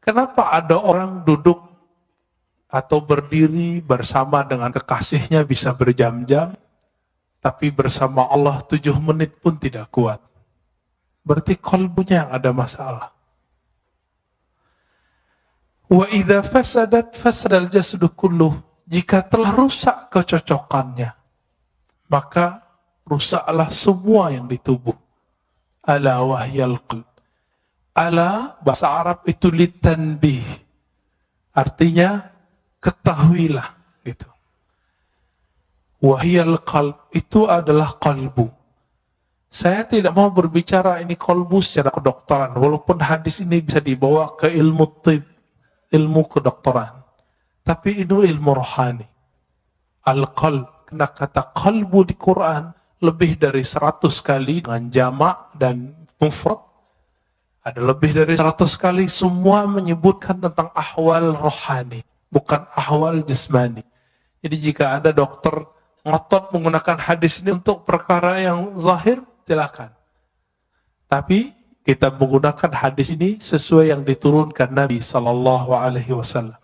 Kenapa ada orang duduk atau berdiri bersama dengan kekasihnya bisa berjam-jam, tapi bersama Allah 7 menit pun tidak kuat? Berarti kalbunya yang ada masalah. Wa idza fasadat fasadal jasadu kulluh. Jika telah rusak kecocokannya, maka rusaklah semua yang di tubuh. Ala wahyal qalb. Ala bahasa Arab itu litanbih. Artinya ketahuilah gitu. Wahyal qalb itu adalah kalbu. Saya tidak mau berbicara ini kalbu secara kedokteran, walaupun hadis ini bisa dibawa ke ilmu tib, ilmu kedokteran. Tapi ini ilmu rohani. Al-qalb, karena kata kalbu di Quran lebih dari 100 kali dengan jamak dan mufrad. Ada lebih dari 100 kali, semua menyebutkan tentang ahwal rohani, bukan ahwal jasmani. Jadi jika ada dokter ngotot menggunakan hadis ini untuk perkara yang zahir, silakan. Tapi kita menggunakan hadis ini sesuai yang diturunkan Nabi Sallallahu Alaihi Wasallam.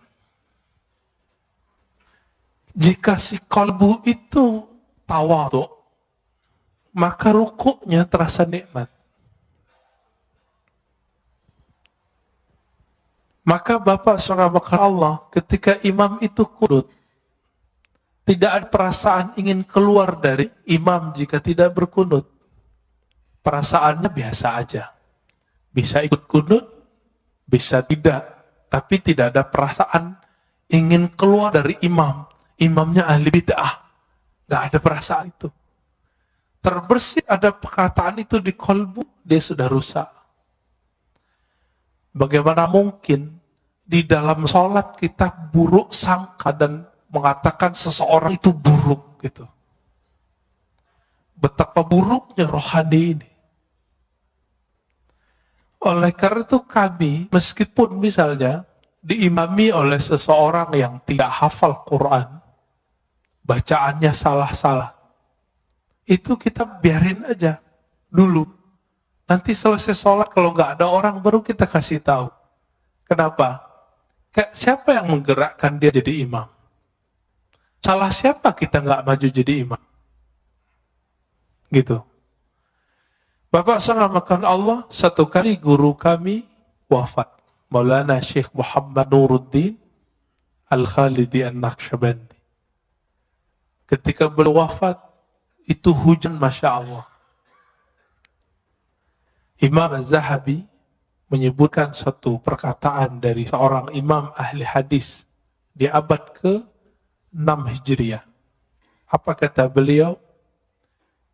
Jika si kalbu itu tawadhu, maka rukuknya terasa nikmat. Maka Bapak Saudara Allah, ketika imam itu kunut, tidak ada perasaan ingin keluar dari imam jika tidak berkunut. Perasaannya biasa aja. Bisa ikut kunut, bisa tidak. Tapi tidak ada perasaan ingin keluar dari imam. Imamnya ahli bid'ah. Gak ada perasaan itu. Terbersih ada perkataan itu di kolbu, dia sudah rusak. Bagaimana mungkin di dalam sholat kita buruk sangka dan mengatakan seseorang itu buruk gitu. Betapa buruknya rohani ini. Oleh karena itu kami, meskipun misalnya diimami oleh seseorang yang tidak hafal Quran, bacaannya salah-salah, itu kita biarin aja dulu. Nanti selesai sholat, kalau nggak ada orang, baru kita kasih tahu. Kenapa? Siapa yang menggerakkan dia jadi imam? Salah siapa kita nggak maju jadi imam? Gitu. Bapak selamatkan Allah, satu kali guru kami wafat. Maulana Syekh Muhammad Nuruddin Al-Khalidi An-Naqsyabandi. Ketika beliau wafat, itu hujan Masya Allah. Imam Az-Zahabi menyebutkan satu perkataan dari seorang imam ahli hadis di abad ke-6 Hijriah. Apa kata beliau?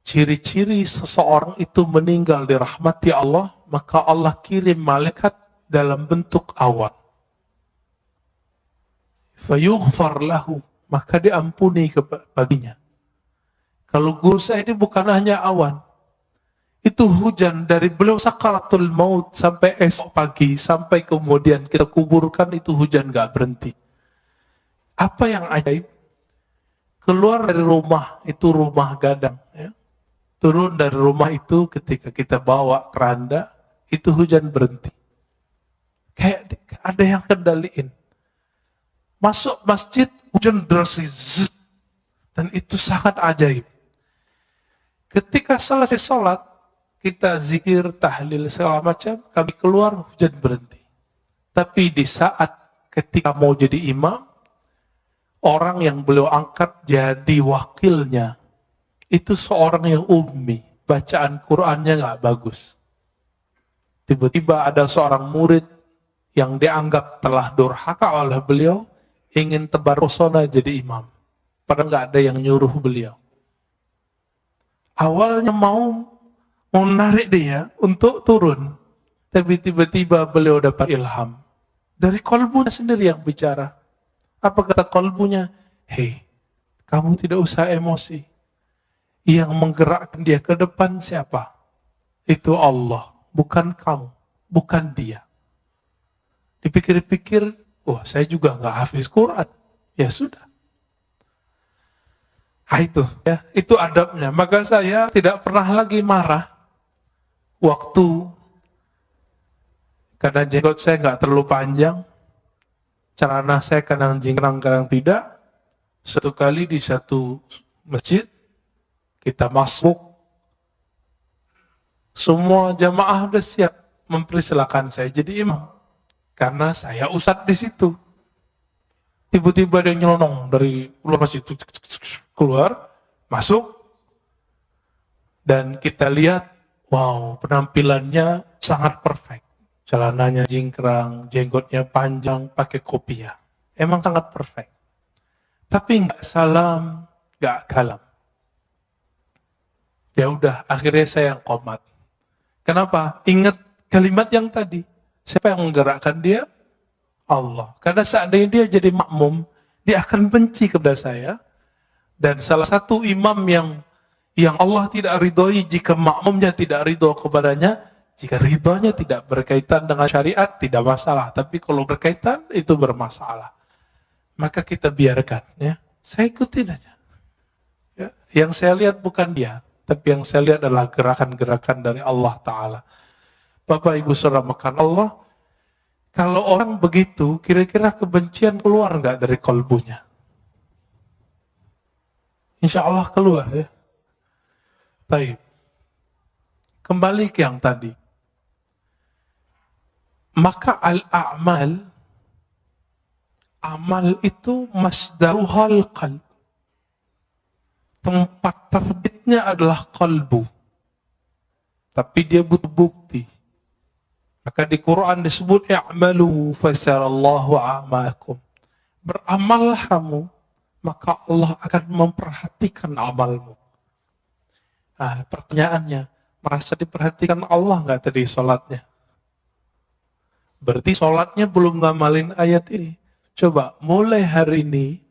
Ciri-ciri seseorang itu meninggal dirahmati Allah, maka Allah kirim malaikat dalam bentuk awan. Fayughfar lahu, maka diampuni baginya. Kalau guru saya ini bukan hanya awan, itu hujan dari beliau sakaratul maut sampai esok pagi, sampai kemudian kita kuburkan, itu hujan gak berhenti. Apa yang ajaib? Keluar dari rumah, itu rumah gadang, ya. Turun dari rumah itu ketika kita bawa keranda, itu hujan berhenti. Kayak ada yang kendaliin. Masuk masjid, hujan deras, dan itu sangat ajaib. Ketika selesai sholat, kita zikir, tahlil, segala macam, kami keluar, hujan berhenti. Tapi di saat ketika mau jadi imam, orang yang beliau angkat jadi wakilnya, itu seorang yang ummi, bacaan Qur'annya nggak bagus. Tiba-tiba ada seorang murid yang dianggap telah durhaka oleh beliau, ingin tebar pesona jadi imam. Padahal nggak ada yang nyuruh beliau. Awalnya mau menarik dia untuk turun, tapi tiba-tiba beliau dapat ilham. Dari kolbunya sendiri yang bicara. Apa kata kolbunya? Hei, kamu tidak usah emosi. Yang menggerakkan dia ke depan siapa? Itu Allah, bukan kamu, bukan dia. Dipikir-pikir, oh saya juga nggak hafiz Quran. Ya sudah. Nah itu, ya, itu adabnya. Maka saya tidak pernah lagi marah waktu Karena jenggot saya nggak terlalu panjang, celana saya kadang jingkrang, kadang tidak. Satu kali di satu masjid, kita masuk, semua jamaah udah siap mempersilakan saya jadi imam. Karena saya ustadz di situ. Tiba-tiba ada yang nyelonong dari luar masjid, keluar, masuk, dan kita lihat, wow, penampilannya sangat perfect. Celananya jingkrang, jenggotnya panjang, pakai kopiah. Emang sangat perfect. Tapi nggak salam, nggak kalam. Ya udah, akhirnya saya yang qomat. Kenapa? Ingat kalimat yang tadi. Siapa yang menggerakkan dia? Allah. Karena seandainya dia jadi makmum, dia akan benci kepada saya. Dan salah satu imam yang Allah tidak ridhoi jika makmumnya tidak ridho kepadanya, jika ridhonya tidak berkaitan dengan syariat, tidak masalah. Tapi kalau berkaitan, itu bermasalah. Maka kita biarkan. Ya. Saya ikutin aja. Ya. Yang saya lihat bukan dia, tapi yang saya lihat adalah gerakan-gerakan dari Allah Ta'ala. Bapak Ibu Saudara makan Allah, kalau orang begitu, kira-kira kebencian keluar nggak dari kolbunya? Insya Allah keluar ya. Baik. Kembali ke yang tadi. Maka al-a'mal, amal itu masdaruhal qalb. Tempat terbitnya adalah kalbu. Tapi dia butuh bukti. Maka di Quran disebut i'malu fasarallahu a'makum. Beramallah kamu, maka Allah akan memperhatikan amalmu. Nah, pertanyaannya, merasa diperhatikan Allah nggak tadi sholatnya? Berarti sholatnya belum ngamalin ayat ini. Coba, mulai hari ini,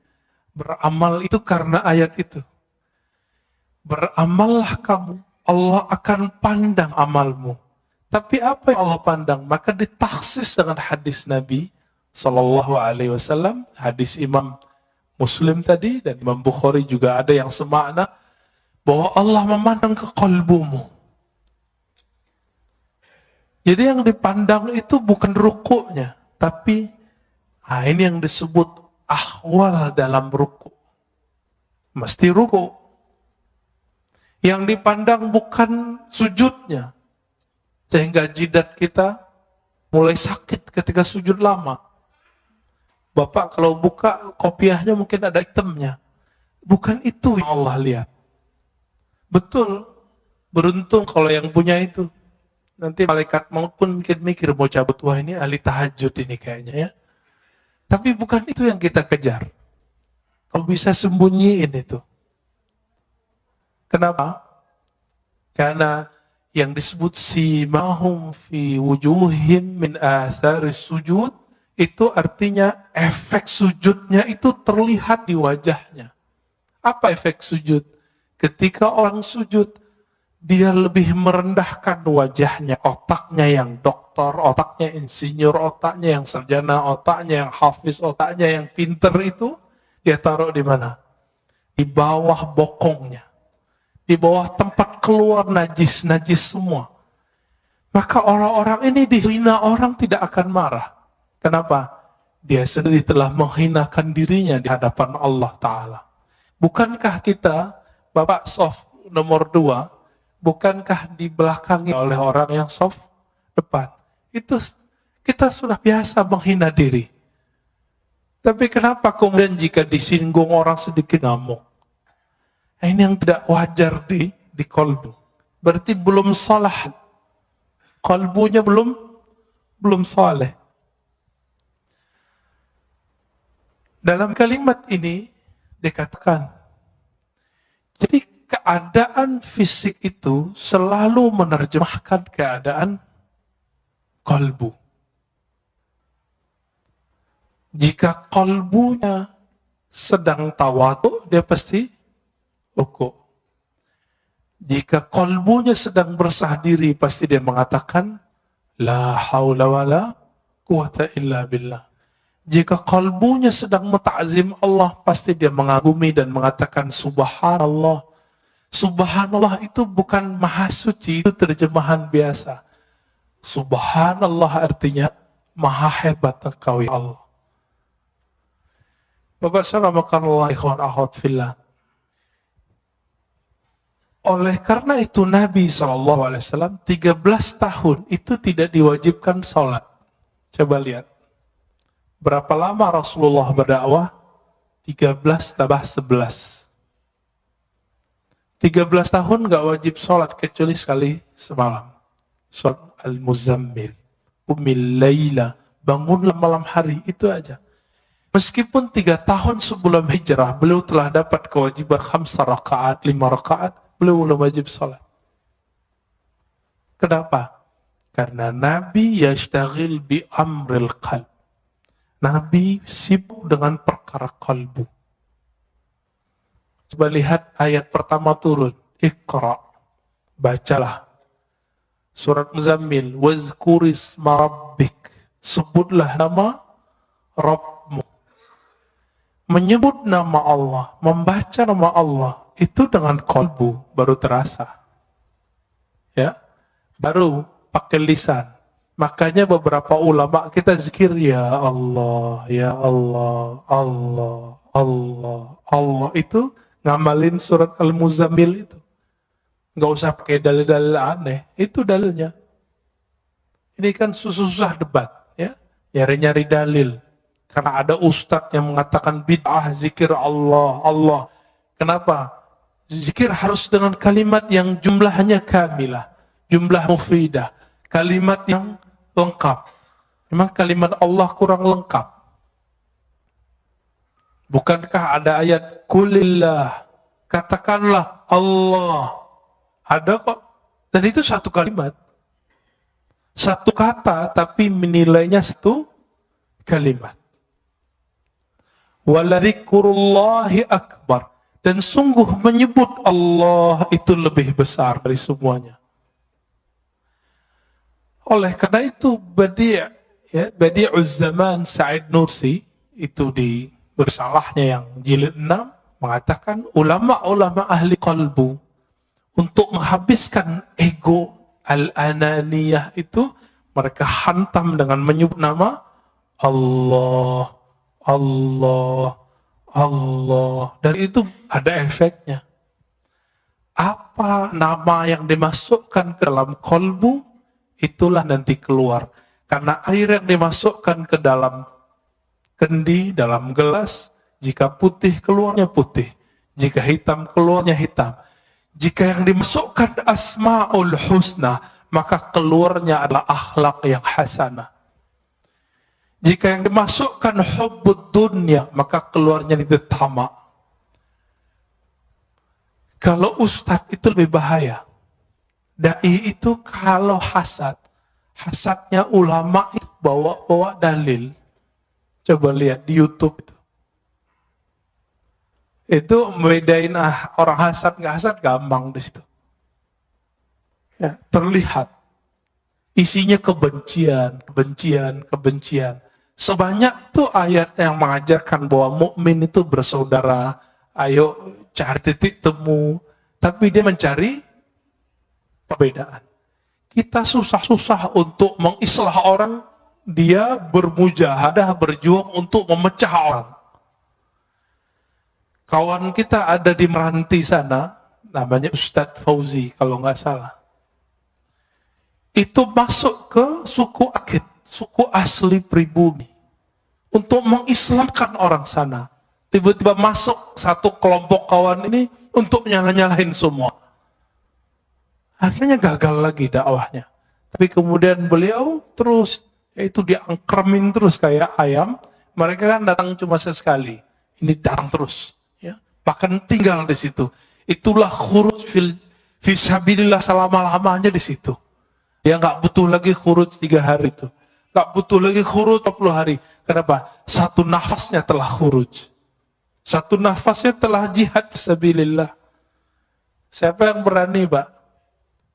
beramal itu karena ayat itu. Beramallah kamu, Allah akan pandang amalmu. Tapi apa yang Allah pandang? Maka ditaksis dengan hadis Nabi Sallallahu Alaihi Wasallam, hadis Imam Muslim tadi dan Imam Bukhari juga ada yang semakna, bahwa Allah memandang ke kalbumu. Jadi yang dipandang itu bukan rukuknya, tapi ini yang disebut ahwal dalam rukuk. Mesti rukuk. Yang dipandang bukan sujudnya, sehingga jidat kita mulai sakit ketika sujud lama. Bapak kalau buka kopiahnya mungkin ada hitamnya. Bukan itu yang Allah lihat. Betul, beruntung kalau yang punya itu. Nanti malaikat maut pun mungkin mikir, mau cabut, wah ini ahli tahajud ini kayaknya ya. Tapi bukan itu yang kita kejar. Kalau bisa sembunyiin itu. Kenapa? Karena yang disebut simahum fi wujuhim min atharis sujud, itu artinya efek sujudnya itu terlihat di wajahnya. Apa efek sujud? Ketika orang sujud, dia lebih merendahkan wajahnya, otaknya yang doktor, otaknya insinyur, otaknya yang sarjana, otaknya yang hafiz, otaknya yang pinter itu, dia taruh di mana? Di bawah bokongnya. Di bawah tempat keluar najis semua. Maka orang-orang ini dihina orang tidak akan marah. Kenapa? Dia sendiri telah menghinakan dirinya di hadapan Allah Ta'ala. Bukankah kita, Bapak soft nomor 2, bukankah dibelakangi oleh orang yang soft depan? Itu kita sudah biasa menghina diri. Tapi kenapa kemudian jika disinggung orang sedikit ngamuk? Ini yang tidak wajar di kolbu. Berarti belum salah. Kolbunya belum saleh. Dalam kalimat ini dikatakan, jadi keadaan fisik itu selalu menerjemahkan keadaan kolbu. Jika kolbunya sedang tawadu, dia pasti rukuk. Jika kolbunya sedang bersah diri, pasti dia mengatakan, la haula wa la quwata illa billah. Jika kolbunya sedang menta'zim Allah, pasti dia mengagumi dan mengatakan subhanallah. Subhanallah itu bukan maha suci, itu terjemahan biasa. Subhanallah artinya maha hebat engkau ya Allah. Bapak saramakanallah ikhwan akhwat fillah. Oleh karena itu Nabi SAW 13 tahun itu tidak diwajibkan sholat. Coba lihat. Berapa lama Rasulullah berdakwah? 13 tambah 11. 13 tahun gak wajib sholat kecuali sekali semalam. Surat Al-Muzammil. Qumil laila. Bangunlah malam hari. Itu aja. Meskipun 3 tahun sebelum hijrah, beliau telah dapat kewajiban 5 rakaat, 5 rakaat, beliau belum wajib sholat. Kenapa? Karena Nabi yashtagil bi amril qalb. Nabi sibuk dengan perkara kalbu. Coba lihat ayat pertama turun. Iqra. Bacalah. Surat Muzammil. Wazkurisma rabbik. Sebutlah nama Rabbmu. Menyebut nama Allah, membaca nama Allah, itu dengan kalbu baru terasa. Ya, baru pakai lisan. Makanya beberapa ulama kita zikir ya Allah, ya Allah, Allah, Allah, Allah. Itu ngamalin surat Al-Muzammil itu. Nggak usah pakai dalil-dalil aneh, itu dalilnya. Ini kan susah-susah debat, ya, nyari-nyari dalil. Karena ada ustadz yang mengatakan bid'ah zikir Allah, Allah. Kenapa? Zikir harus dengan kalimat yang jumlahnya kamilah, jumlah mufidah, kalimat yang lengkap. Memang kalimat Allah kurang lengkap. Bukankah ada ayat kulillah, katakanlah Allah. Ada kok. Dan itu satu kalimat. Satu kata tapi menilainya satu kalimat. Waladzikurullahi akbar. Dan sungguh menyebut Allah itu lebih besar dari semuanya. Oleh karena itu Badi'uz Zaman Sa'id Nursi itu di bersalahnya yang jilid 6 mengatakan ulama-ulama ahli qalbu untuk menghabiskan ego al-ananiyah itu mereka hantam dengan menyebut nama Allah, Allah, Allah. Dan itu ada efeknya. Apa nama yang dimasukkan ke dalam kolbu, itulah nanti keluar. Karena air yang dimasukkan ke dalam kendi, dalam gelas, jika putih keluarnya putih. Jika hitam keluarnya hitam. Jika yang dimasukkan asma'ul husna, maka keluarnya adalah akhlak yang hasanah. Jika yang dimasukkan hubbud dunya, maka keluarnya itu tamak. Kalau ustadz itu lebih bahaya. Dai itu kalau hasad, hasadnya ulama itu bawa dalil. Coba lihat di YouTube itu. Itu membedain orang hasad nggak hasad gampang di situ. Ya, terlihat isinya kebencian, kebencian, kebencian. Sebanyak itu ayat yang mengajarkan bahwa mukmin itu bersaudara, ayo cari titik temu, tapi dia mencari perbedaan. Kita susah-susah untuk mengislah orang, dia bermujahadah, berjuang untuk memecah orang. Kawan kita ada di Meranti sana, namanya Ustadz Fauzi kalau nggak salah. Itu masuk ke suku Akit, suku asli pribumi, untuk mengislamkan orang sana. Tiba-tiba masuk satu kelompok kawan ini untuk nyalahin semua. Akhirnya gagal lagi dakwahnya. Tapi kemudian beliau terus, yaitu diangkremin terus kayak ayam. Mereka kan datang cuma sesekali, ini datang terus, ya. Bahkan tinggal di situ. Itulah khuruj fisabilillah selama-lamanya di situ. Dia nggak butuh lagi khuruj 3 hari itu. Nggak butuh lagi khuruj 20 hari. Kenapa? Satu nafasnya telah khuruj. Satu nafasnya telah jihad fisabilillah. Siapa yang berani, Pak?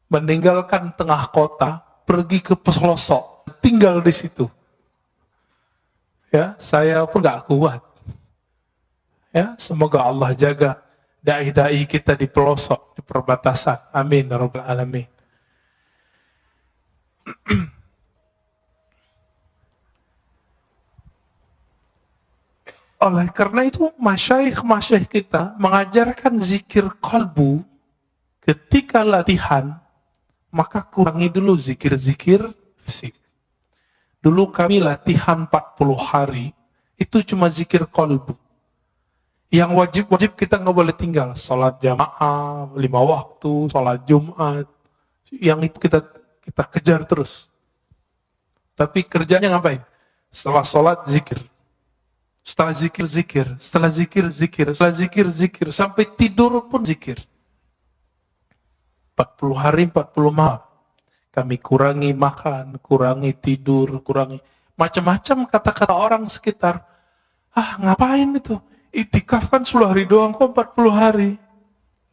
Meninggalkan tengah kota, pergi ke pelosok, tinggal di situ. Ya, saya pun nggak kuat. Ya, semoga Allah jaga dai-dai kita di pelosok, di perbatasan. Amin ya rabbal alamin. Oleh karena itu, masyayikh kita mengajarkan zikir qalbu ketika latihan, maka kurangi dulu zikir-zikir fisik. Dulu kami latihan 40 hari, itu cuma zikir qalbu. Yang wajib-wajib kita nggak boleh tinggal. Sholat jamaah, 5 waktu, sholat Jumat. Yang itu kita kejar terus. Tapi kerjanya ngapain? Setelah sholat, zikir. Setelah zikir, zikir. Setelah zikir, zikir. Setelah zikir, zikir. Sampai tidur pun zikir. 40 hari, 40 malam. Kami kurangi makan, kurangi tidur, kurangi macam-macam kata-kata orang sekitar. Ngapain itu? Itikaf kan 10 hari doang, kok 40 hari?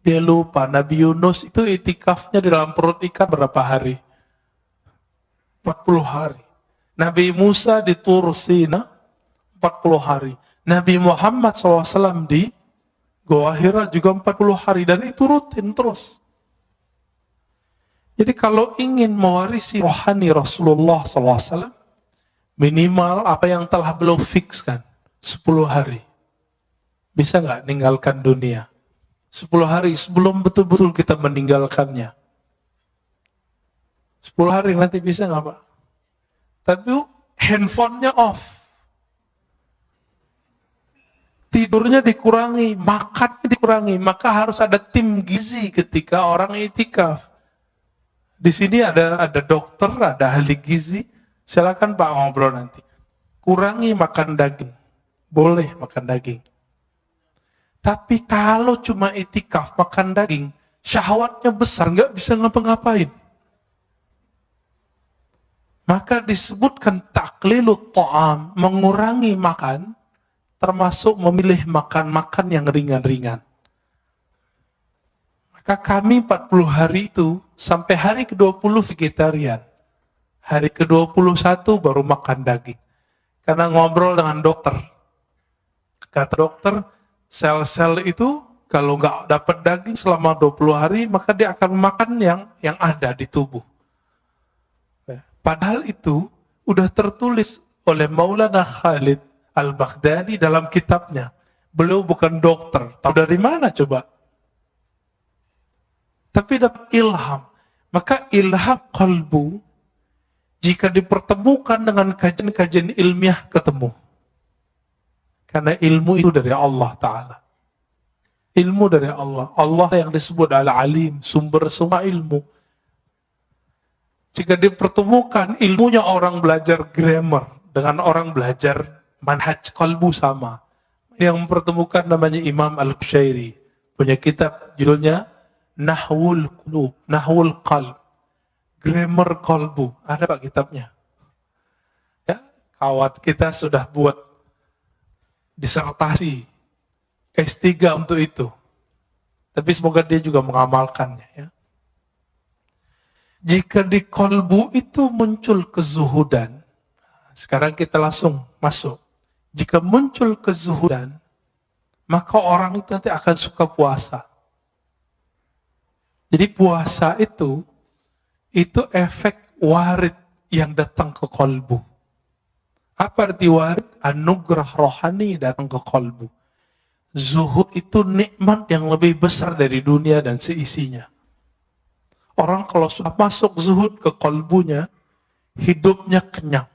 Dia lupa, Nabi Yunus itu itikafnya di dalam perut ikan berapa hari? 40 hari. Nabi Musa di Tur Sina 40 hari. Nabi Muhammad SAW di Goa Hira juga 40 hari. Dan itu rutin terus. Jadi kalau ingin mewarisi rohani Rasulullah SAW, minimal apa yang telah beliau fikskan, 10 hari. Bisa nggak ninggalkan dunia? 10 hari sebelum betul-betul kita meninggalkannya. 10 hari nanti bisa nggak Pak? Tapi handphonenya off. Tidurnya dikurangi, makannya dikurangi. Maka harus ada tim gizi ketika orang itikaf. Di sini ada dokter, ada ahli gizi. Silakan Pak ngobrol nanti. Kurangi makan daging. Boleh makan daging. Tapi kalau cuma itikaf makan daging, syahwatnya besar, nggak bisa ngapa-ngapain. Maka disebutkan taklilut ta'am, mengurangi makan, termasuk memilih makan-makan yang ringan-ringan. Maka kami 40 hari itu, sampai hari ke-20 vegetarian. Hari ke-21 baru makan daging. Karena ngobrol dengan dokter. Kata dokter, sel-sel itu kalau nggak dapat daging selama 20 hari, maka dia akan makan yang ada di tubuh. Padahal itu udah tertulis oleh Maulana Khalid Al-Baghdadi dalam kitabnya. Beliau bukan dokter. Tahu dari mana coba? Tapi dapat ilham. Maka ilham qalbu, jika dipertemukan dengan kajian-kajian ilmiah, ketemu. Karena ilmu itu dari Allah Ta'ala. Ilmu dari Allah. Allah yang disebut Al-Alim, sumber semua ilmu. Jika dipertemukan ilmunya orang belajar grammar dengan orang belajar manhaj qalbu sama. Yang mempertemukan namanya Imam Al-Qushairi. Punya kitab judulnya Nahwul Qulub, Nahwul Qalb. Grammar qalbu. Ada Pak kitabnya? Ya, kawan kita sudah buat disertasi S3 untuk itu. Tapi semoga dia juga mengamalkannya. Ya. Jika di qalbu itu muncul kezuhudan, sekarang kita langsung masuk. Jika muncul kezuhudan, maka orang itu nanti akan suka puasa. Jadi puasa itu efek warid yang datang ke qalbu. Apa arti warid? Anugerah rohani datang ke qalbu. Zuhud itu nikmat yang lebih besar dari dunia dan seisinya. Orang kalau sudah masuk zuhud ke qalbunya, hidupnya kenyang.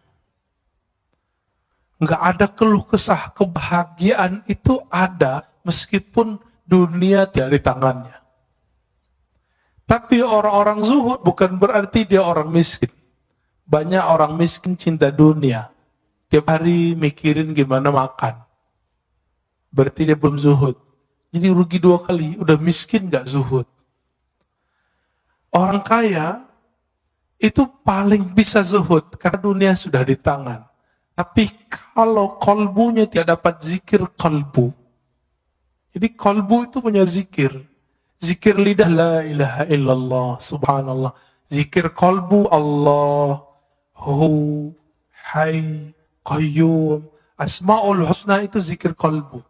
Nggak ada keluh kesah, kebahagiaan itu ada meskipun dunia tidak di tangannya. Tapi orang-orang zuhud bukan berarti dia orang miskin. Banyak orang miskin cinta dunia. Tiap hari mikirin gimana makan. Berarti dia belum zuhud. Jadi rugi 2 kali. Udah miskin gak zuhud. Orang kaya itu paling bisa zuhud karena dunia sudah di tangan. Tapi kalau kolbunya tidak dapat zikir qalbu. Jadi kolbu itu punya zikir. Zikir lidah la ilaha illallah, subhanallah. Zikir qalbu Allah, hu, hay, qayyum. Asma'ul husna itu zikir qalbu.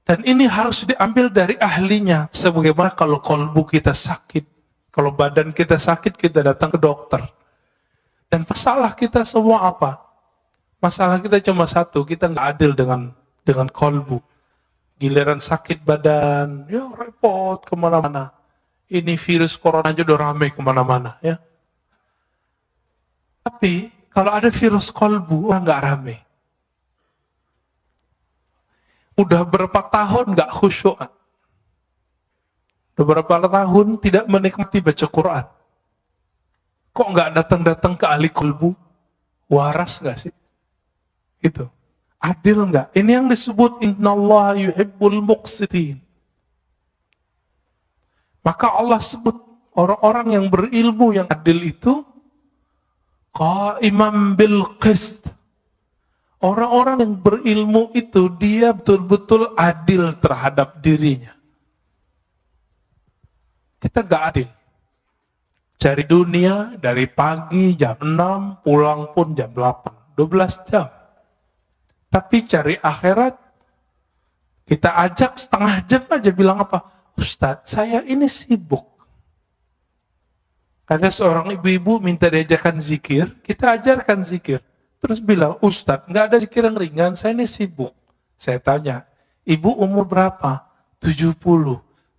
Dan ini harus diambil dari ahlinya. Sebagaimana kalau qalbu kita sakit, kalau badan kita sakit, kita datang ke dokter. Dan masalah kita semua apa? Masalah kita cuma satu, kita nggak adil dengan dengan kolbu. Giliran sakit badan, ya repot kemana-mana. Ini virus corona aja udah rame kemana-mana, ya. Tapi kalau ada virus kolbu, orang nggak rame. Udah berapa tahun nggak khusyuk? Udah berapa tahun tidak menikmati baca Quran? Kok nggak datang-datang ke ahli kolbu? Waras nggak sih? Gitu. Adil nggak? Ini yang disebut innallaha yuhibbul muqsitin. Maka Allah sebut orang-orang yang berilmu yang adil itu qaiman bil qist. Orang-orang yang berilmu itu dia betul-betul adil terhadap dirinya. Kita nggak adil. Cari dunia dari pagi jam 6, pulang pun jam 8, 12 jam. Tapi cari akhirat, kita ajak setengah jam aja bilang apa? Ustadz, saya ini sibuk. Ada seorang ibu-ibu minta diajarkan zikir, kita ajarkan zikir. Terus bilang, Ustadz, nggak ada zikir yang ringan, saya ini sibuk. Saya tanya, ibu umur berapa? 70.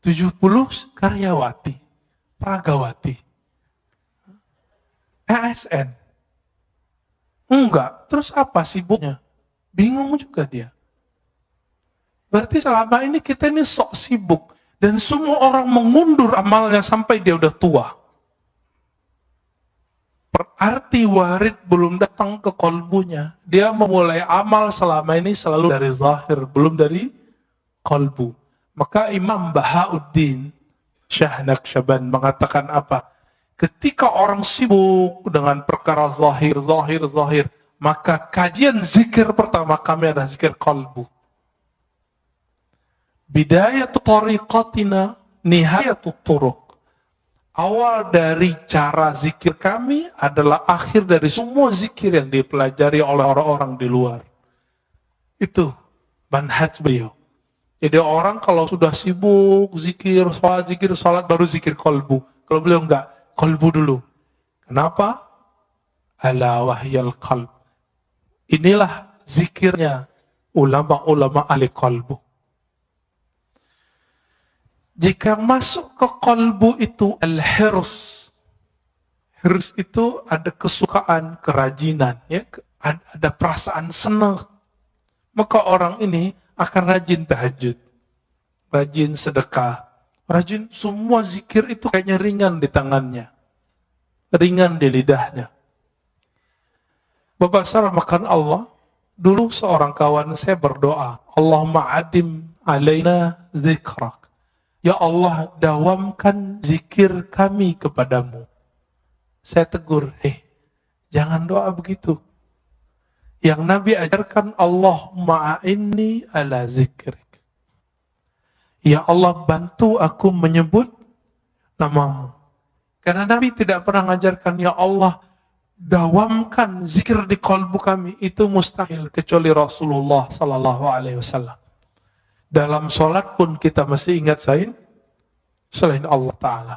70 karyawati, pragawati. ASN. Enggak, terus apa sibuknya? Bingung juga dia. Berarti selama ini kita ini sok sibuk. Dan semua orang mengundur amalnya sampai dia udah tua. Berarti warid belum datang ke kolbunya. Dia memulai amal selama ini selalu dari zahir, belum dari kolbu. Maka Imam Bahauddin Shah Naqsyaband mengatakan apa? Ketika orang sibuk dengan perkara zahir, maka kajian zikir pertama kami adalah zikir kolbu. Bidayatu tariqatina nihayatu turuq. Awal dari cara zikir kami adalah akhir dari semua zikir yang dipelajari oleh orang-orang di luar. Itu manhaj beliau. Jadi orang kalau sudah sibuk zikir salat baru zikir kolbu. Kalau beliau enggak, kolbu dulu. Kenapa? Ala wahyal qalb. Inilah zikirnya ulama-ulama ahli kolbu. Jika masuk ke kolbu itu al-hirs. Hirs itu ada kesukaan, kerajinan, ya, ada perasaan senang. Maka orang ini akan rajin tahajud, rajin sedekah, rajin semua zikir itu kayaknya ringan di tangannya, ringan di lidahnya. Bapak makan Allah, dulu seorang kawan saya berdoa, Allahumma adim alaina zikrak. Ya Allah, dawamkan zikir kami kepadamu. Saya tegur, jangan doa begitu. Yang Nabi ajarkan, Allahumma a'inni ala zikrik. Ya Allah, bantu aku menyebut namamu. Karena Nabi tidak pernah mengajarkan, ya Allah, dawamkan zikir di kalbu kami. Itu mustahil, kecuali Rasulullah Sallallahu Alaihi Wasallam. Dalam sholat pun kita masih ingat selain Allah Ta'ala.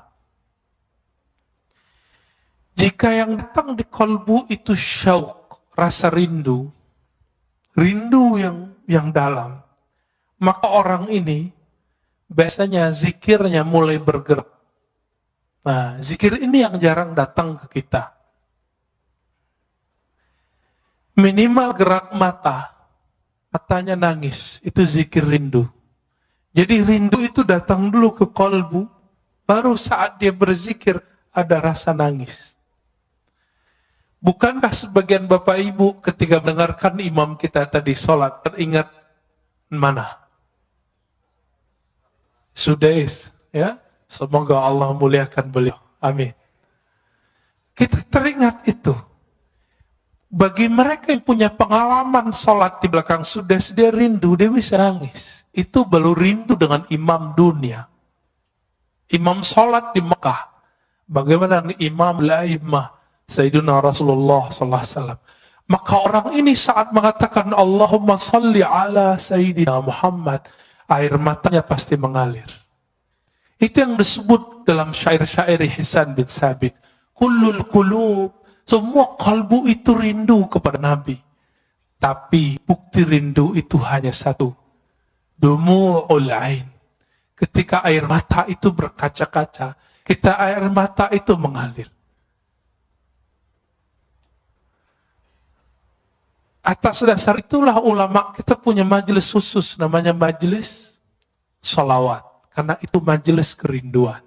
Jika yang datang di kalbu itu syauq, rasa rindu yang dalam, maka orang ini biasanya zikirnya mulai bergerak. Nah, zikir ini yang jarang datang ke kita. Minimal gerak mata, matanya nangis, itu zikir rindu. Jadi rindu itu datang dulu ke kolbu, baru saat dia berzikir ada rasa nangis. Bukankah sebagian Bapak Ibu ketika mendengarkan imam kita tadi sholat, teringat mana? Sudais, ya. Semoga Allah muliakan beliau. Amin. Kita teringat itu. Bagi mereka yang punya pengalaman sholat di belakang Sudais, dia rindu, dia bisa nangis. Itu baru rindu dengan imam dunia. Imam sholat di Mekah. Bagaimana imam la'imah Sayyidina Rasulullah SAW. Maka orang ini saat mengatakan Allahumma salli ala Sayyidina Muhammad, air matanya pasti mengalir. Itu yang disebut dalam syair-syair Hisan bin Sabit. Kullul qulub, semua kalbu itu rindu kepada Nabi. Tapi bukti rindu itu hanya satu. Dumu'ul ain. Ketika air mata itu berkaca-kaca, air mata itu mengalir. Atas dasar itulah ulama kita punya majelis khusus, namanya majelis sholawat. Karena itu majelis kerinduan.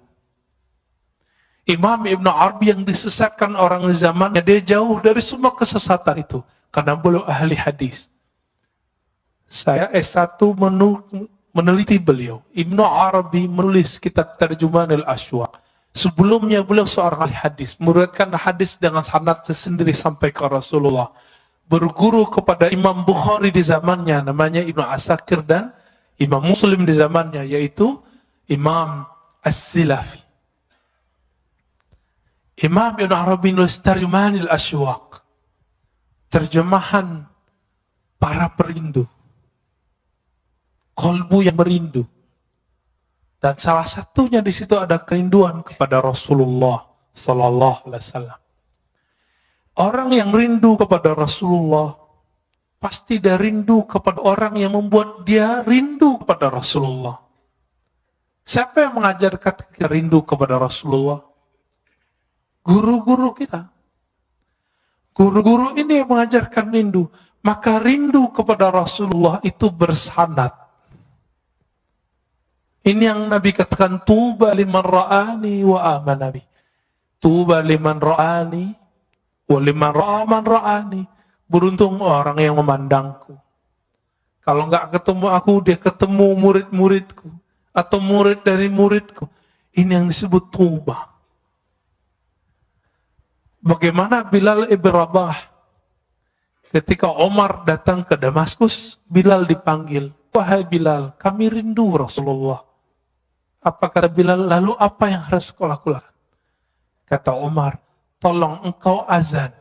Imam Ibn Arabi yang disesatkan orang di zamannya, dia jauh dari semua kesesatan itu. Karena beliau ahli hadis. Saya S1 meneliti beliau. Ibn Arabi menulis kitab Tarjumanil Ashwaq. Sebelumnya beliau seorang ahli hadis. Meriwayatkan hadis dengan sanad sendiri sampai ke Rasulullah. Berguru kepada Imam Bukhari di zamannya, namanya Ibn Asakir, dan Imam Muslim di zamannya, yaitu Imam As-Silafi. Imam Ibn Arabi nulis Tarjumanil Ashwaq, terjemahan para perindu, kolbu yang merindu. Dan salah satunya di situ ada kerinduan kepada Rasulullah Sallallahu Alaihi Wasallam. Orang yang rindu kepada Rasulullah pasti dia rindu kepada orang yang membuat dia rindu kepada Rasulullah. Siapa yang mengajarkan kita rindu kepada Rasulullah? Guru-guru kita. Guru-guru ini yang mengajarkan rindu. Maka rindu kepada Rasulullah itu bersanad. Ini yang Nabi katakan, tuba liman ra'ani wa amana bi. Tuba liman ra'ani wa liman ra'aman ra'ani. Beruntung orang yang memandangku. Kalau enggak ketemu aku, dia ketemu murid-muridku. Atau murid dari muridku. Ini yang disebut tuba. Bagaimana Bilal ibn Rabah ketika Omar datang ke Damaskus, Bilal dipanggil. Wahai Bilal, kami rindu Rasulullah. Apa kata Bilal? Lalu apa yang harus kau lakukan? Kata Omar, tolong engkau azan.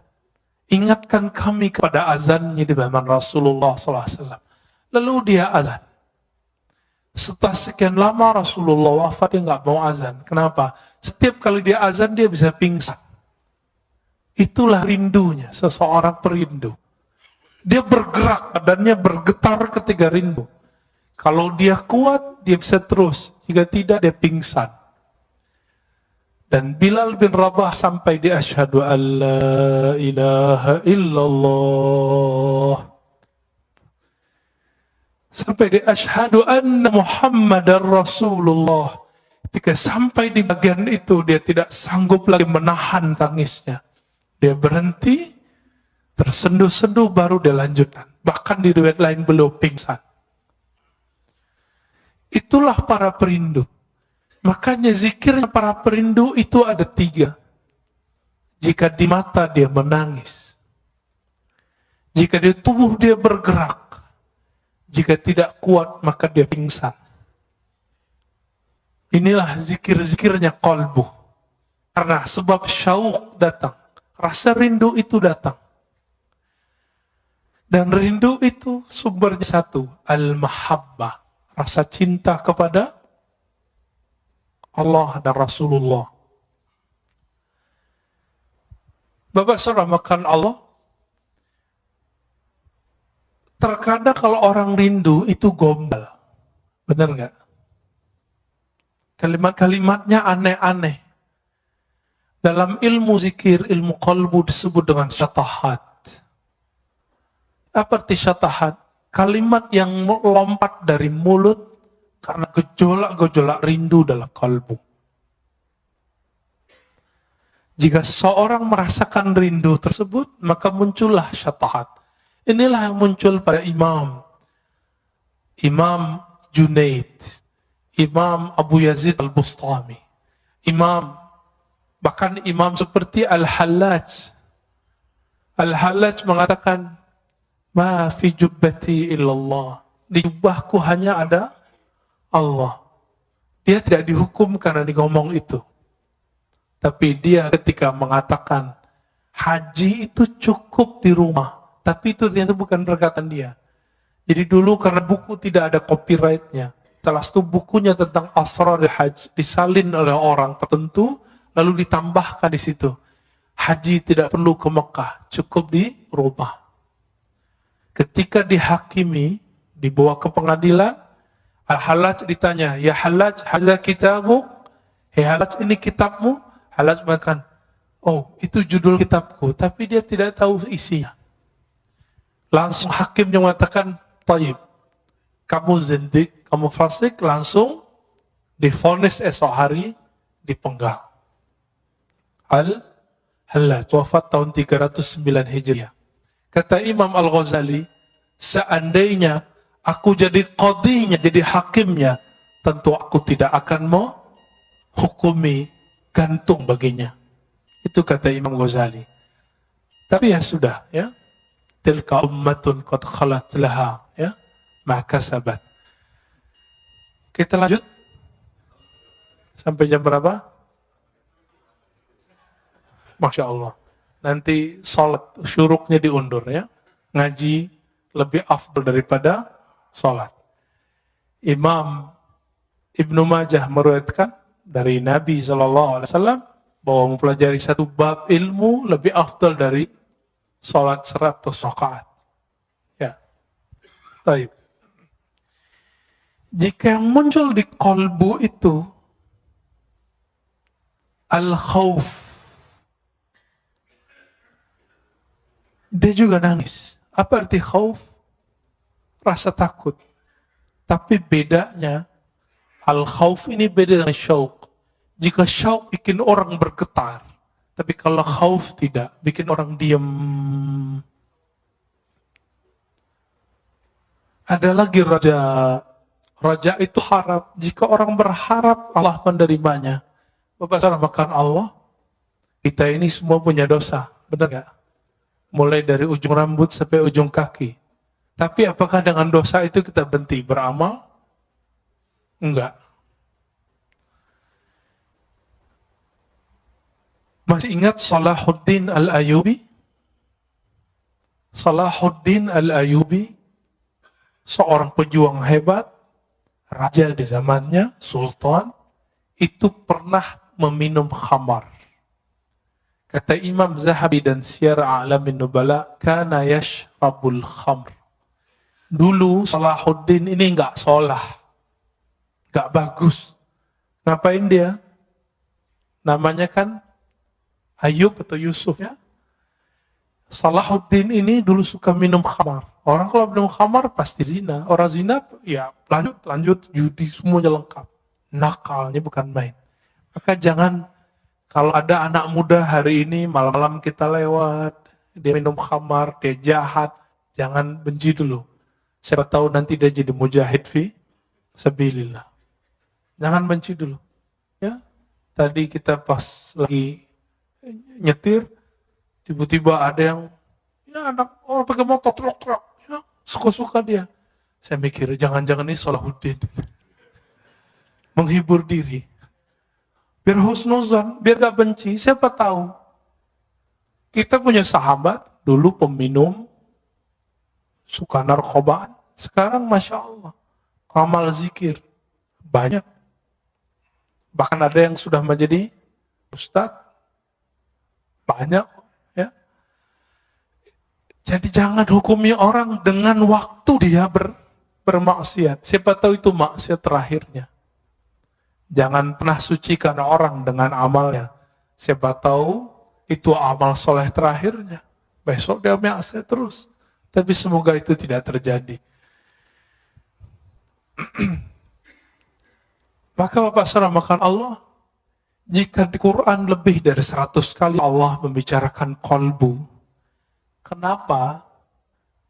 Ingatkan kami kepada azannya di zaman Rasulullah SAW. Lalu dia azan. Setelah sekian lama Rasulullah wafat, dia nggak mau azan. Kenapa? Setiap kali dia azan, dia bisa pingsan. Itulah rindunya seseorang perindu. Dia bergerak, badannya bergetar ketika rindu. Kalau dia kuat, dia bisa terus. Jika tidak, dia pingsan. Dan Bilal bin Rabah sampai di asyhadu an la ilaha illallah. Sampai di asyhadu anna Muhammadar Rasulullah. Ketika sampai di bagian itu, dia tidak sanggup lagi menahan tangisnya. Dia berhenti, tersenduh-senduh, baru dia lanjutkan. Bahkan di riwayat lain beliau pingsan. Itulah para perindu. Makanya zikirnya para perindu itu ada 3. Jika di mata dia menangis. Jika di tubuh dia bergerak. Jika tidak kuat maka dia pingsan. Inilah zikir-zikirnya qalbu. Karena sebab syauq datang. Rasa rindu itu datang. Dan rindu itu sumbernya satu. Al-mahabbah. Rasa cinta kepada Allah dan Rasulullah. Bapak saudara makan Allah. Terkadang kalau orang rindu itu gombal. Benar nggak? Kalimat-kalimatnya aneh-aneh. Dalam ilmu zikir, ilmu qalbu disebut dengan syatahat. Apa arti syatahat? Kalimat yang melompat dari mulut karena gejolak-gejolak rindu dalam kalbu. Jika seseorang merasakan rindu tersebut, maka muncullah syatahat. Inilah yang muncul pada Imam Junaid, Imam Abu Yazid Al-Bustami, bahkan imam seperti Al-Hallaj. Al-Hallaj mengatakan, ma fi jubbati illallah. Di jubahku hanya ada Allah. Dia tidak dihukum karena ngomong itu. Tapi dia ketika mengatakan, haji itu cukup di rumah. Tapi itu ternyata bukan perkataan dia. Jadi dulu karena buku tidak ada copyright-nya. Salah satu bukunya tentang Asrar al-Hajj disalin oleh orang tertentu, lalu ditambahkan di situ. Haji tidak perlu ke Mekah, cukup di rumah. Ketika dihakimi, dibawa ke pengadilan, Al-Hallaj ditanya, ya Hallaj, hadza kitabuk? Hei Hallaj, ini kitabmu? Hallaj mengatakan, oh itu judul kitabku, tapi dia tidak tahu isinya. Langsung hakimnya mengatakan, taib, kamu zindik, kamu fasik, langsung divonis esok hari dipenggal. Al-Hallaj wafat tahun 309 Hijriah. Kata Imam Al-Ghazali, seandainya aku jadi qadhinya, jadi hakimnya, tentu aku tidak akan mau hukumi gantung baginya. Itu kata Imam Ghazali. Tapi ya sudah, ya. Tilka ummatun qad khalat laha, ya, ma kasabat. Kita lanjut. Sampai jam berapa? Masya Allah. Nanti sholat syuruknya diundur, ya. Ngaji lebih afdal daripada sholat. Imam Ibnu Majah meriwayatkan dari Nabi SAW bahwa mempelajari satu bab ilmu lebih afdal dari sholat 100 rakaat. Ya. Baik. Jika yang muncul di kolbu itu al-khawf, dia juga nangis. Apa arti khauf? Rasa takut. Tapi bedanya, al-khauf ini beda dengan syauq. Jika syauq bikin orang bergetar, tapi kalau khauf tidak, bikin orang diam. Ada lagi raja. Raja itu harap. Jika orang berharap, Allah menerimanya. Bapak salah makan Allah, kita ini semua punya dosa. Benar gak? Mulai dari ujung rambut sampai ujung kaki. Tapi apakah dengan dosa itu kita berhenti beramal? Enggak. Masih ingat Salahuddin Al-Ayyubi? Salahuddin Al-Ayyubi, seorang pejuang hebat, raja di zamannya, sultan, itu pernah meminum khamar. Kata Imam Zahabi dan Syiar A'lamin Nubala, kana yashrabul khamr. Dulu Salahuddin ini enggak sholah, enggak bagus. Ngapain dia? Namanya kan Ayub atau Yusuf, ya. Salahuddin ini dulu suka minum khamar. Orang kalau minum khamar pasti zina. Orang zina ya lanjut judi semuanya lengkap. Nakalnya bukan main. Maka jangan, kalau ada anak muda hari ini malam-malam kita lewat, dia minum khamar, dia jahat, jangan benci dulu. Siapa tahu nanti dia jadi mujahid fi sabilillah. Jangan benci dulu. Ya. Tadi kita pas lagi nyetir, tiba-tiba ada yang, ya anak orang pakai motor truk-truk, ya, suka-suka dia. Saya mikir, jangan-jangan ini Salahuddin. Menghibur diri. Biar husnuzan, biar gak benci, siapa tahu. Kita punya sahabat, dulu peminum, suka narkobaan. Sekarang Masya Allah, amal zikir, banyak. Bahkan ada yang sudah menjadi ustadz, banyak. Ya. Jadi jangan hukumi orang dengan waktu dia bermaksiat. Siapa tahu itu maksiat terakhirnya. Jangan pernah sucikan orang dengan amalnya. Siapa tahu itu amal soleh terakhirnya. Besok dia maksiat terus. Tapi semoga itu tidak terjadi. Maka Bapak saudara makan Allah, jika di Quran lebih dari 100 kali Allah membicarakan kolbu, kenapa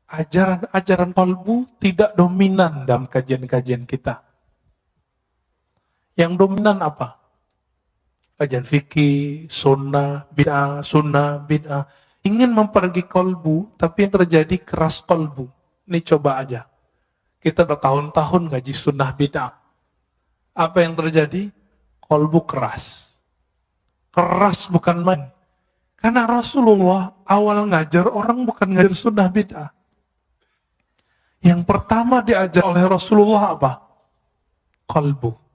ajaran-ajaran kolbu tidak dominan dalam kajian-kajian kita? Yang dominan apa? Kajian fikih, sunnah, bid'ah. Ingin mempergi kolbu, tapi yang terjadi keras kolbu. Ini coba aja. Kita bertahun-tahun ngaji sunnah bid'ah. Apa yang terjadi? Kolbu keras. Keras bukan main. Karena Rasulullah awal ngajar orang bukan ngajar sunnah bid'ah. Yang pertama diajar oleh Rasulullah apa? Kolbu.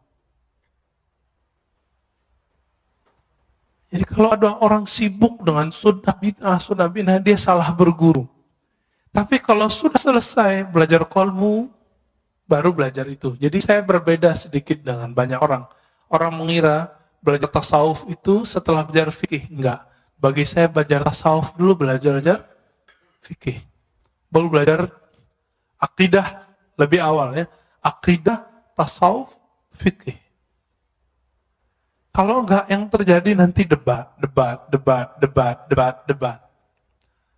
Jadi kalau ada orang sibuk dengan sunnah bid'ah, dia salah berguru. Tapi kalau sudah selesai belajar kolbu, baru belajar itu. Jadi saya berbeda sedikit dengan banyak orang. Orang mengira belajar tasawuf itu setelah belajar fikih. Enggak. Bagi saya belajar tasawuf dulu, belajar fikih. Baru belajar akidah lebih awal ya. Akidah, tasawuf, fikih. Kalau enggak, yang terjadi nanti debat.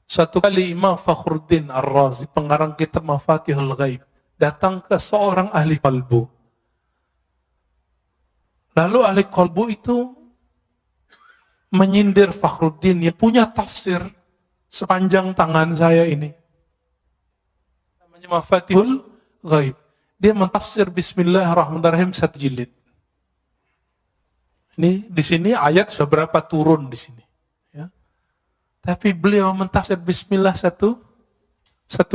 Suatu kali Imam Fakhruddin Ar-Razi, pengarang kitab Mafatihul Ghaib, datang ke seorang ahli qalbu. Lalu ahli qalbu itu menyindir Fakhruddin yang punya tafsir sepanjang tangan saya ini. Namanya Mafatihul Ghaib. Dia mentafsir Bismillahirrahmanirrahim 1 jilid. Ini di sini ayat sudah berapa turun di sini. Ya. Tapi beliau mentafsir Bismillah satu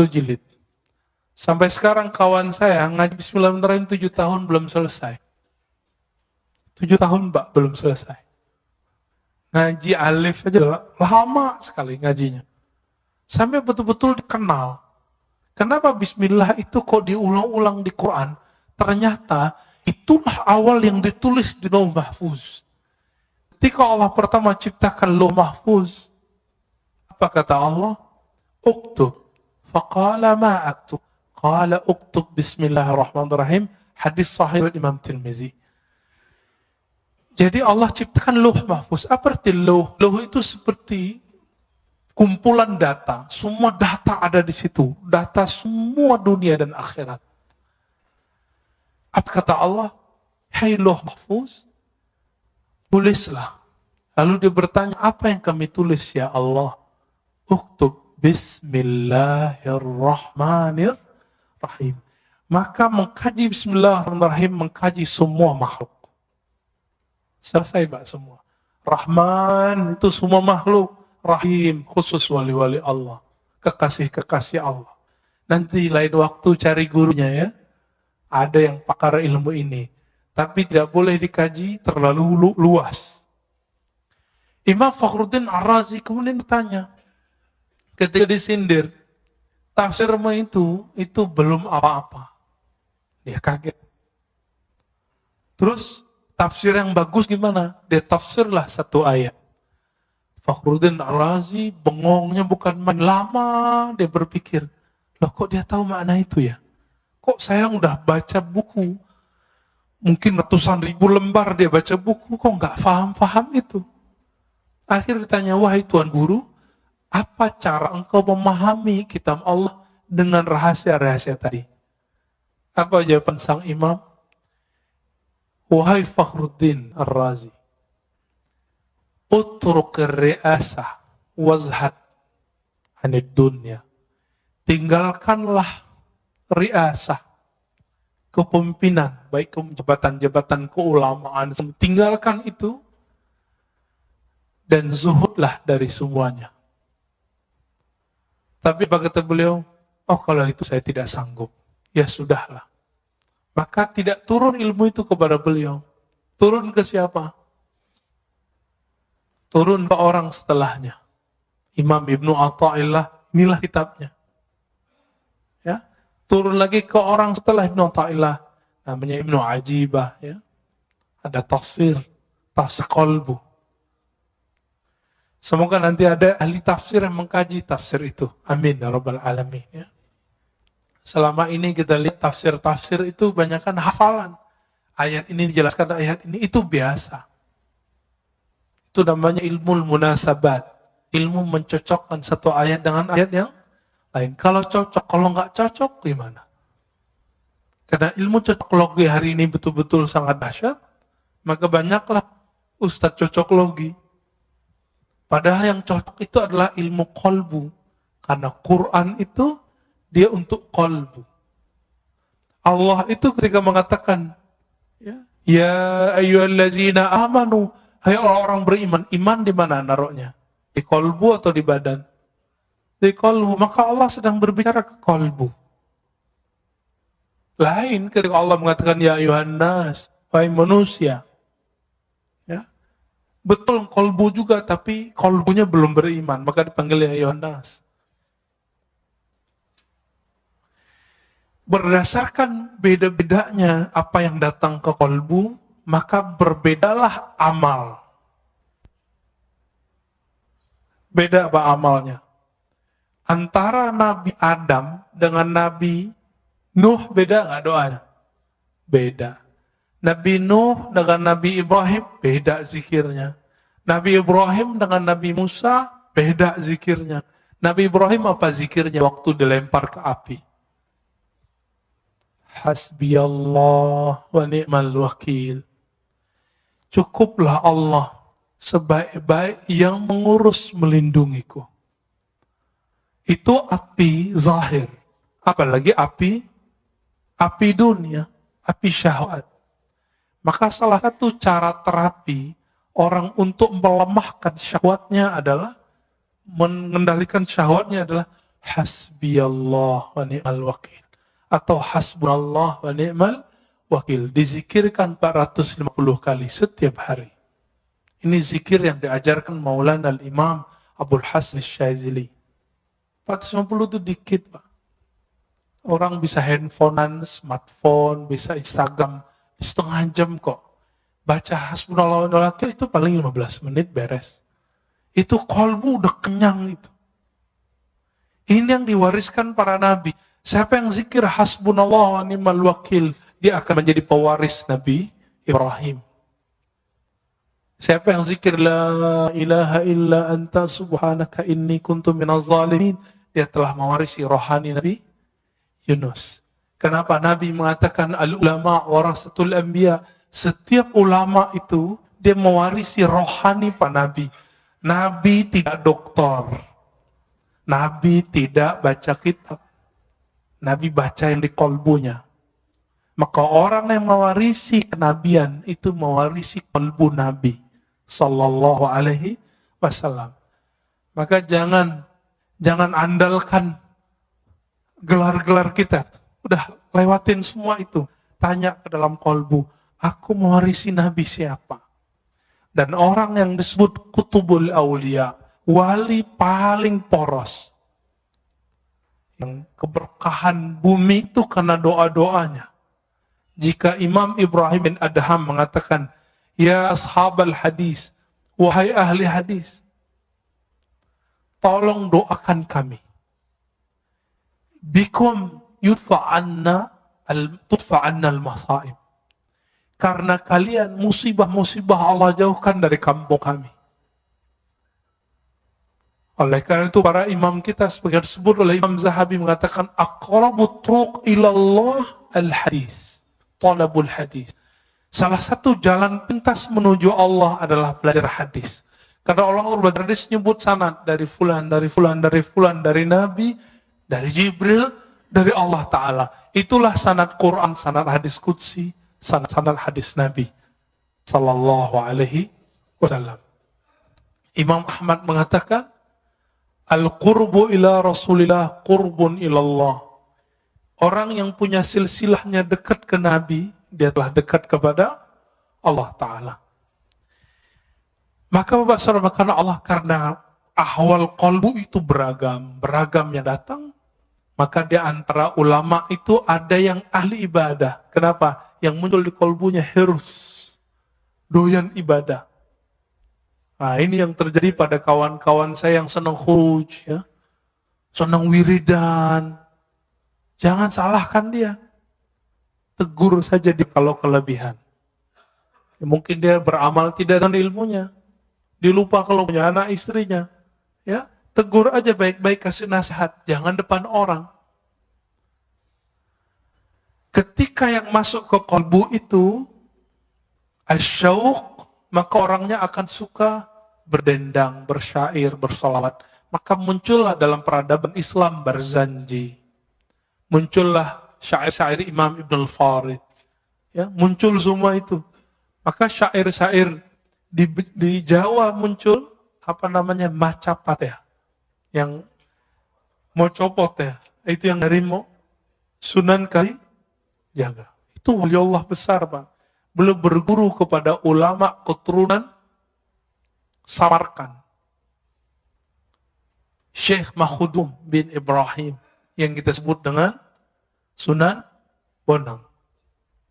jilid. Sampai sekarang kawan saya ngaji Bismillahirrahmanirrahim 7 tahun belum selesai. 7 tahun Mbak belum selesai. Ngaji alif aja lama sekali ngajinya. Sampai betul-betul dikenal. Kenapa Bismillah itu kok diulang-ulang di Quran? Ternyata itulah awal yang ditulis di Lauh Mahfuz. Ketika Allah pertama ciptakan Lauh Mahfuz, apa kata Allah? Uktub. Faqala ma aktub. Qala uktub bismillahirrahmanirrahim. Hadis sahih Imam Tirmizi. Jadi Allah ciptakan Lauh Mahfuz. Apa arti Lauh? Lauh itu seperti kumpulan data. Semua data ada di situ. Data semua dunia dan akhirat. Apa kata Allah? Hai Lauh Mahfuz, tulislah. Lalu dia bertanya, apa yang kami tulis ya Allah? Uktub Bismillahirrahmanirrahim. Maka mengkaji Bismillahirrahmanirrahim, mengkaji semua makhluk. Selesai Pak semua. Rahman itu semua makhluk. Rahim khusus wali-wali Allah. Kekasih-kekasih Allah. Nanti lain waktu cari gurunya ya. Ada yang pakar ilmu ini. Tapi tidak boleh dikaji terlalu luas. Imam Fakhruddin Ar-Razi kemudian bertanya. Ketika disindir. Tafsirmu itu belum apa-apa. Dia kaget. Terus tafsir yang bagus gimana? Dia tafsirlah 1 ayat. Fakhruddin Ar-Razi bengongnya bukan main, lama dia berpikir. Loh kok dia tahu makna itu ya? Kok saya udah baca buku, mungkin ratusan ribu lembar dia baca buku, kok nggak paham itu? Akhirnya ditanya, wahai Tuan Guru, apa cara engkau memahami kitab Allah dengan rahasia-rahasia tadi? Apa jawaban sang imam? Wahai Fakhruddin Ar-Razi, utruk ri'asah wazhad anid dunya. Tinggalkanlah riasah, kepemimpinan, baik jabatan-jabatan keulamaan, tinggalkan itu dan zuhudlah dari semuanya. Tapi apa kata beliau? Oh kalau itu saya tidak sanggup. Ya sudahlah. Maka tidak turun ilmu itu kepada beliau. Turun ke siapa? Turun ke orang setelahnya. Imam Ibnu Athaillah, inilah kitabnya. Ya. Turun lagi ke orang setelah Ibnu Athaillah, namanya Ibnu Ajibah, ya. Ada tafsir qalbu. Semoga nanti ada ahli tafsir yang mengkaji tafsir itu. Amin ya rabbal alamin, ya. Selama ini kita lihat tafsir-tafsir itu banyakkan hafalan. Ayat ini dijelaskan ayat ini, itu biasa. Itu namanya ilmu munasabat. Ilmu mencocokkan satu ayat dengan ayat yang lain. Kalau cocok, kalau nggak cocok gimana? Karena ilmu cocoklogi hari ini betul-betul sangat dahsyat, maka banyaklah ustadz cocoklogi. Padahal yang cocok itu adalah ilmu qalbu. Karena Quran itu dia untuk qalbu. Allah itu ketika mengatakan, ya ayyuhallazina amanu, hai orang-orang beriman, iman di mana naruhnya? Di qalbu atau di badan? Di qalbu. Maka Allah sedang berbicara ke qalbu. Lain ketika Allah mengatakan ya ayuhan nas, wahai manusia. Ya. Betul qalbu juga, tapi qalbunya belum beriman, maka dipanggil ya ayuhan nas. Berdasarkan beda-bedanya apa yang datang ke kolbu, maka berbedalah amal. Beda apa amalnya? Antara Nabi Adam dengan Nabi Nuh beda nggak doanya? Beda. Nabi Nuh dengan Nabi Ibrahim beda zikirnya. Nabi Ibrahim dengan Nabi Musa beda zikirnya. Nabi Ibrahim apa zikirnya waktu dilempar ke api? Hasbiyallah wa ni'mal wakil. Cukuplah Allah sebaik-baik yang mengurus melindungiku. Itu api zahir. Apalagi api dunia, api syahwat. Maka salah satu cara terapi orang untuk melemahkan syahwatnya adalah, mengendalikan syahwatnya adalah hasbiyallah wa ni'mal wakil. Atau hasbunallah wa ni'mal wakil. Dizikirkan 450 kali setiap hari. Ini zikir yang diajarkan Maulana al-Imam Abdul Hasan Syazili. 450 itu dikit, Pak. Orang bisa handphonean, smartphone, bisa Instagram setengah jam kok. Baca hasbunallah wa ni'mal wakil itu paling 15 menit beres. Itu kolbu udah kenyang itu. Ini yang diwariskan para nabi. Siapa yang zikir hasbunallah wa ni'mal wakil, dia akan menjadi pewaris Nabi Ibrahim. Siapa yang zikir la ilaha illa anta subhanaka inni kuntu minaz zalimin, dia telah mewarisi rohani Nabi Yunus. Kenapa Nabi mengatakan al-ulama warasatul anbiya? Setiap ulama itu dia mewarisi rohani para nabi. Nabi tidak doktor. Nabi tidak baca kitab. Nabi baca yang di kolbunya. Maka orang yang mewarisi kenabian itu mewarisi kolbu Nabi sallallahu alaihi wasallam. Maka jangan andalkan gelar-gelar kita. Udah lewatin semua itu. Tanya ke dalam kolbu, aku mewarisi Nabi siapa? Dan orang yang disebut kutubul aulia, wali paling poros, yang keberkahan bumi itu karena doa-doanya. Jika Imam Ibrahim bin Adham mengatakan, ya ashabal hadis, wahai ahli hadis, tolong doakan kami. Bikum tudfa'anna al-masaib. Karena kalian musibah-musibah Allah jauhkan dari kampung kami. Oleh karena itu para imam kita sebagai disebut oleh Imam Zahabi mengatakan aqrabut turuq ilallah al-hadis, talabul hadis. Salah satu jalan pintas menuju Allah adalah belajar hadis. Karena orang belajar hadis nyebut sanad dari fulan, dari fulan, dari fulan, dari Nabi, dari Jibril, dari Allah Ta'ala. Itulah sanad Quran, sanad hadis qudsi, sanad hadis Nabi sallallahu alaihi wasallam. Imam Ahmad mengatakan al-qurbu ila Rasulillah qurbun ilallah. Orang yang punya silsilahnya dekat ke Nabi, dia telah dekat kepada Allah Ta'ala. Maka Bapak Saudara, karena Allah, karena ahwal kolbu itu beragam yang datang, maka di antara ulama itu ada yang ahli ibadah. Kenapa? Yang muncul di kolbunya hirus, doyan ibadah. Nah, ini yang terjadi pada kawan-kawan saya yang senang khuruj, ya, senang wiridan. Jangan salahkan dia. Tegur saja dia kalau kelebihan. Ya, mungkin dia beramal tidak dengan ilmunya. Dia lupa kalau punya anak istrinya. Ya, tegur aja baik-baik, kasih nasihat. Jangan depan orang. Ketika yang masuk ke kolbu itu asyauq, maka orangnya akan suka berdendang, bersyair, bersolawat. Maka muncullah dalam peradaban Islam barzanji. Muncullah syair-syair Imam Ibn al-Farid. Ya, muncul semua itu. Maka syair-syair di Jawa muncul macapat ya. Yang mau copot ya. Itu yang dari Sunan Kalijaga. Itu wali Allah besar, Pak. Beliau berguru kepada ulama keturunan Samarkand. Syekh Mahudum bin Ibrahim yang kita sebut dengan Sunan Bonang.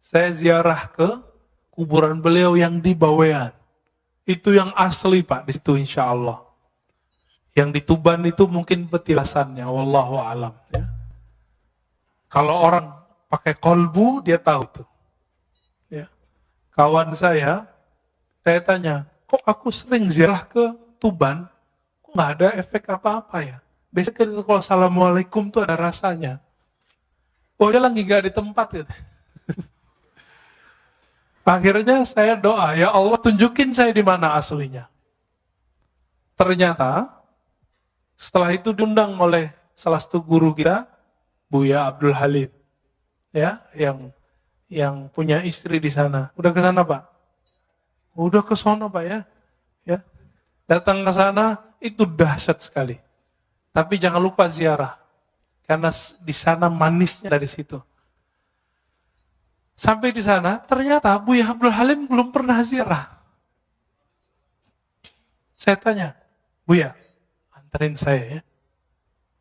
Saya ziarah ke kuburan beliau yang di Bawean. Itu yang asli Pak, di situ insya Allah. Yang di Tuban itu mungkin petilasannya, wallahu alam. Ya. Kalau orang pakai kolbu, dia tahu itu. Ya. Kawan saya tanya, kok aku sering ziarah ke Tuban, kok nggak ada efek apa-apa ya? Biasanya kalau assalamualaikum tuh ada rasanya. Oh, dia lagi nggak di tempat gitu. Akhirnya saya doa, ya Allah tunjukin saya di mana aslinya. Ternyata setelah itu diundang oleh salah satu guru kita, Buya Abdul Halim, ya, yang punya istri di sana. Udah ke sana Pak? Udah ke sana Pak ya. Ya, datang ke sana itu dahsyat sekali. Tapi jangan lupa ziarah, karena di sana manisnya dari situ. Sampai di sana, ternyata Buya Abdul Halim belum pernah ziarah. Saya tanya, Buya, anterin saya ya.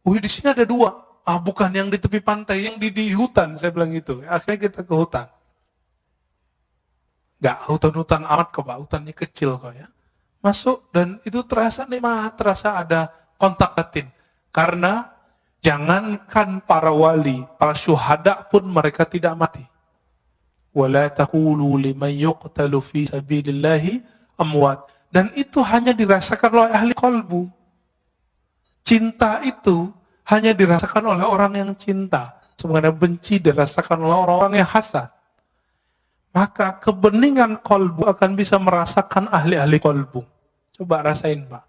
Di sini ada 2. Bukan yang di tepi pantai, yang di hutan. Saya bilang gitu. Akhirnya kita ke hutan. Gak hutan-hutan amat kok Pak, hutannya kecil kok ya. Masuk dan itu terasa nikmat, terasa ada kontak batin. Karena jangankan para wali, para syuhada pun mereka tidak mati. وَلَا تَقُولُوا لِمَنْ يُقْتَلُ فِي سَبِيلِ اللَّهِ أَمْوَاتٍ. Dan itu hanya dirasakan oleh ahli qalbu. Cinta itu hanya dirasakan oleh orang yang cinta. Sebenarnya benci dirasakan oleh orang-orang yang hasad. Maka kebeningan qalbu akan bisa merasakan ahli-ahli qalbu. Coba rasain Pak.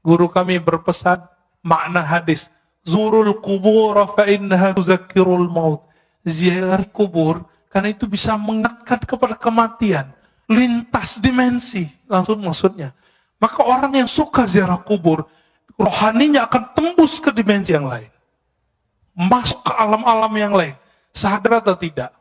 Guru kami berpesan makna hadis. Zurul kubur fa innaha tuzakkirul maut. Ziarah kubur karena itu bisa mengingatkan kepada kematian. Lintas dimensi. Langsung maksudnya. Maka orang yang suka ziarah kubur, rohaninya akan tembus ke dimensi yang lain. Masuk ke alam-alam yang lain. Sadar atau tidak?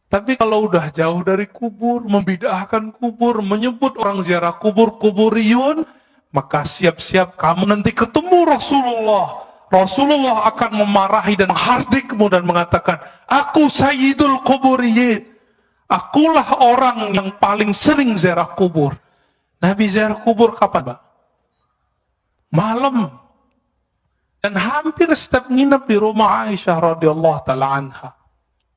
Tapi kalau udah jauh dari kubur, membid'ahkan kubur, menyebut orang ziarah kubur, kuburiyun, maka siap-siap kamu nanti ketemu Rasulullah. Rasulullah akan memarahi dan menghardikmu dan mengatakan, aku sayyidul kuburiyin. Akulah orang yang paling sering ziarah kubur. Nabi ziarah kubur kapan Pak? Malam. Dan hampir setiap nginep di rumah Aisyah radhiyallahu ta'ala anha.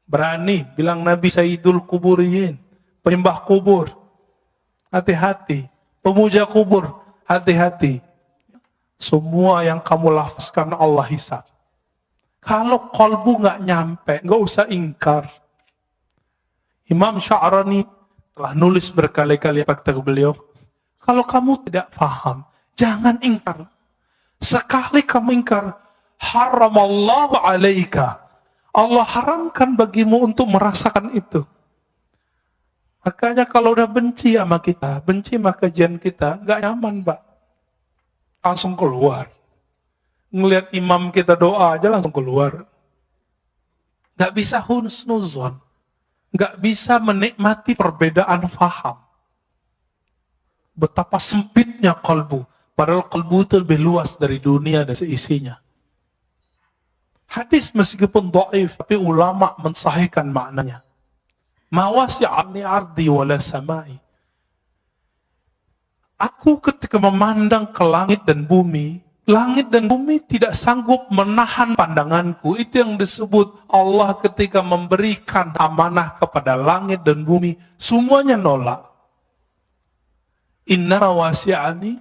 Berani bilang Nabi sayyidul kuburiyin. Penyembah kubur. Hati-hati. Pemuja kubur. Hati-hati. Semua yang kamu lafazkan Allah hisab. Kalau kolbu nggak nyampe, nggak usah ingkar. Imam Sya'rani telah nulis berkali-kali apa kata beliau. Kalau kamu tidak paham, jangan ingkar. Sekali kamu ingkar, haramallahu alaika. Allah haramkan bagimu untuk merasakan itu. Makanya kalau udah benci sama kita, benci sama kajian kita, nggak nyaman Pak. Langsung keluar. Ngelihat imam kita doa aja langsung keluar. Gak bisa husnuzon. Gak bisa menikmati perbedaan faham. Betapa sempitnya kalbu. Padahal kalbu itu lebih luas dari dunia dan seisinya. Hadis meskipun dhaif, tapi ulama mensahihkan maknanya. Mawasi'ani ardi wala samai. Aku ketika memandang ke langit dan bumi tidak sanggup menahan pandanganku. Itu yang disebut Allah ketika memberikan amanah kepada langit dan bumi. Semuanya nolak. Inna wasi'ani,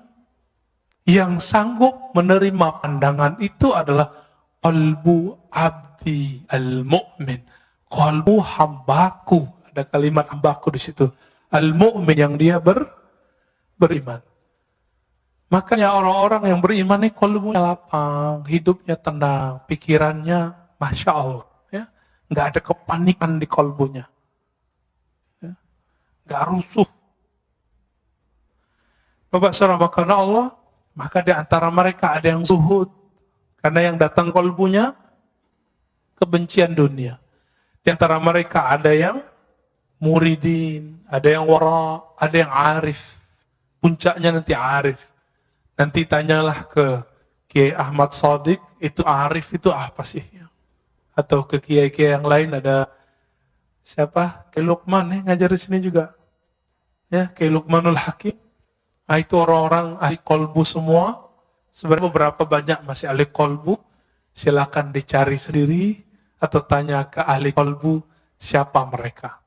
yang sanggup menerima pandangan itu adalah qalbu abdi al-mu'min. Qalbu hambaku. Ada kalimat hambaku di situ. Al-mu'min yang dia beriman. Makanya orang-orang yang beriman ini qalbunya lapang, hidupnya tenang, pikirannya Masya Allah. Ya. Nggak ada kepanikan di qalbunya. Ya. Nggak rusuh. Bapak saudara, karena Allah, maka di antara mereka ada yang zuhud. Karena yang datang qalbunya kebencian dunia. Di antara mereka ada yang muridin, ada yang wara, ada yang arif. Puncaknya nanti arif. Nanti tanyalah ke Kiai Ahmad Shadiq itu arif itu apa sih? Atau ke kiai-kiai yang lain ada siapa? Kiai Luqman nih ngajar di sini juga. Ya, Kiai Luqmanul Hakim. Nah, itu orang-orang ahli kolbu semua. Sebenarnya beberapa banyak masih ahli kolbu. Silakan dicari sendiri atau tanya ke ahli kolbu siapa mereka.